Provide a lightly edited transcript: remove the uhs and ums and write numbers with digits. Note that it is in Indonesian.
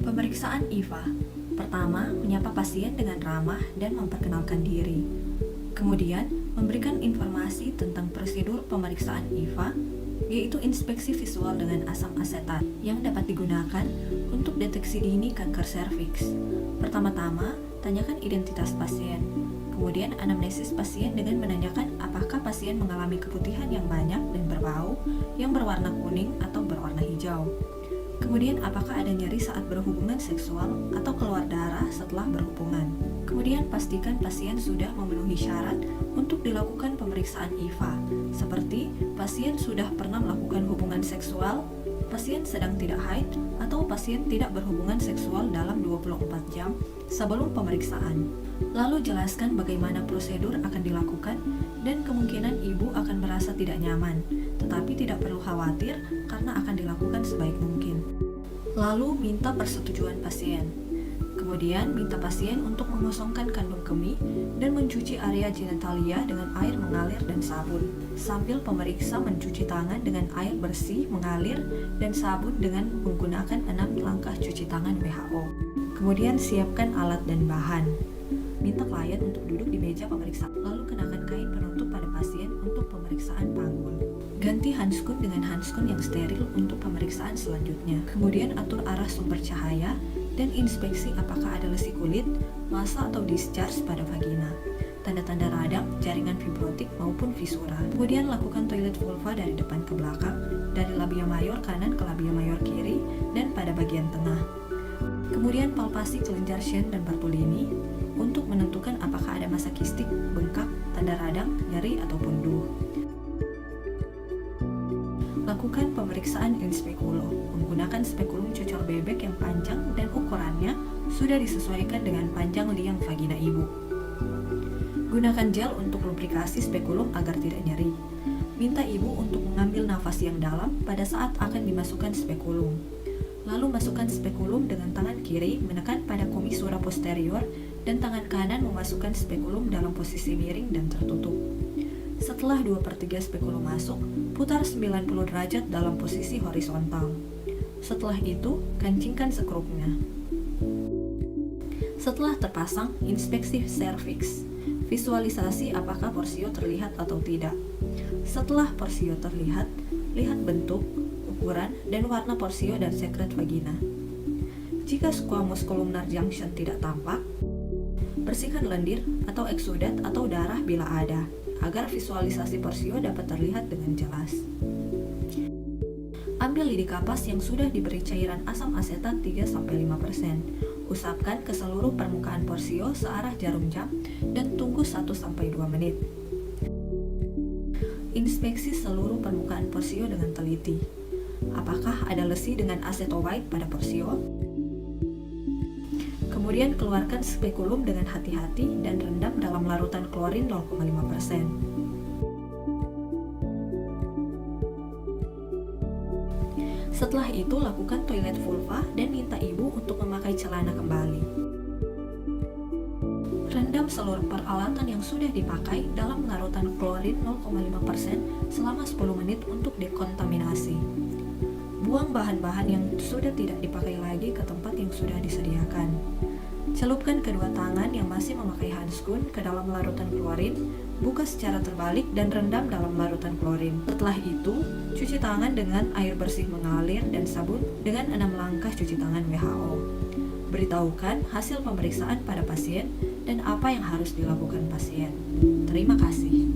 Pemeriksaan IVA. Pertama, menyapa pasien dengan ramah dan memperkenalkan diri. Kemudian, memberikan informasi tentang prosedur pemeriksaan IVA, yaitu inspeksi visual dengan asam asetat yang dapat digunakan untuk deteksi dini kanker serviks. Pertama-tama, tanyakan identitas pasien. Kemudian, anamnesis pasien dengan menanyakan apakah pasien mengalami keputihan yang banyak dan berbau, yang berwarna kuning atau berwarna hijau. Kemudian, apakah ada nyeri saat berhubungan seksual atau keluar darah setelah berhubungan. Kemudian, pastikan pasien sudah memenuhi syarat untuk dilakukan pemeriksaan IVA, seperti pasien sudah pernah melakukan hubungan seksual, pasien sedang tidak haid, atau pasien tidak berhubungan seksual dalam 24 jam sebelum pemeriksaan. Lalu jelaskan bagaimana prosedur akan dilakukan dan kemungkinan ibu akan merasa tidak nyaman, tetapi tidak perlu khawatir karena akan dilakukan sebaik mungkin. Lalu minta persetujuan pasien. Kemudian minta pasien untuk mengosongkan kandung kemih dan mencuci area genitalia dengan air mengalir dan sabun. Sambil pemeriksa mencuci tangan dengan air bersih mengalir dan sabun dengan menggunakan 6 langkah cuci tangan WHO. Kemudian siapkan alat dan bahan. Minta klien untuk duduk di meja pemeriksaan, lalu kenakan kain penutup pada pasien untuk pemeriksaan panggul. Ganti handskun dengan handskun yang steril untuk pemeriksaan selanjutnya. Kemudian atur arah sumber cahaya dan inspeksi apakah ada lesi kulit, massa atau discharge pada vagina, tanda-tanda radang, jaringan fibrotik maupun visura. Kemudian lakukan toilet vulva dari depan ke belakang, dari labia mayor kanan ke labia mayor kiri, dan pada bagian tengah. Kemudian palpasi kelenjar Shen dan Bartolini untuk menentukan apakah ada massa kistik, bengkak, tanda radang, nyeri, ataupun duh. Lakukan pemeriksaan in speculo menggunakan spekulum cocor bebek yang panjang dan ukurannya sudah disesuaikan dengan panjang liang vagina ibu. Gunakan gel untuk lubrikasi spekulum agar tidak nyeri. Minta ibu untuk mengambil nafas yang dalam pada saat akan dimasukkan spekulum. Lalu masukkan spekulum dengan tangan kiri menekan pada komisura posterior dan tangan kanan memasukkan spekulum dalam posisi miring dan tertutup. Setelah 2/3 spekulum masuk, putar 90 derajat dalam posisi horizontal. Setelah itu, kancingkan sekrupnya. Setelah terpasang, inspeksi serviks. Visualisasi apakah porsio terlihat atau tidak. Setelah porsio terlihat, lihat bentuk, ukuran, dan warna porsio dan sekret vagina. Jika squamous columnar junction tidak tampak, bersihkan lendir atau eksudat atau darah bila ada, agar visualisasi porsio dapat terlihat dengan jelas. Ambil lidi kapas yang sudah diberi cairan asam asetat 3-5%. Usapkan ke seluruh permukaan porsio searah jarum jam dan tunggu 1-2 menit. Inspeksi seluruh permukaan porsio dengan teliti. Apakah ada lesi dengan acetowhite pada porsio? Kemudian keluarkan spekulum dengan hati-hati dan rendam dalam larutan klorin 0,5%. Setelah itu lakukan toilet vulva dan minta ibu untuk memakai celana kembali. Rendam seluruh peralatan yang sudah dipakai dalam larutan klorin 0,5% selama 10 menit untuk dekontaminasi. Buang bahan-bahan yang sudah tidak dipakai lagi ke tempat yang sudah disediakan. Celupkan kedua tangan yang masih memakai handskun ke dalam larutan klorin, buka secara terbalik dan rendam dalam larutan klorin. Setelah itu, cuci tangan dengan air bersih mengalir dan sabun dengan 6 langkah cuci tangan WHO. Beritahukan hasil pemeriksaan pada pasien dan apa yang harus dilakukan pasien. Terima kasih.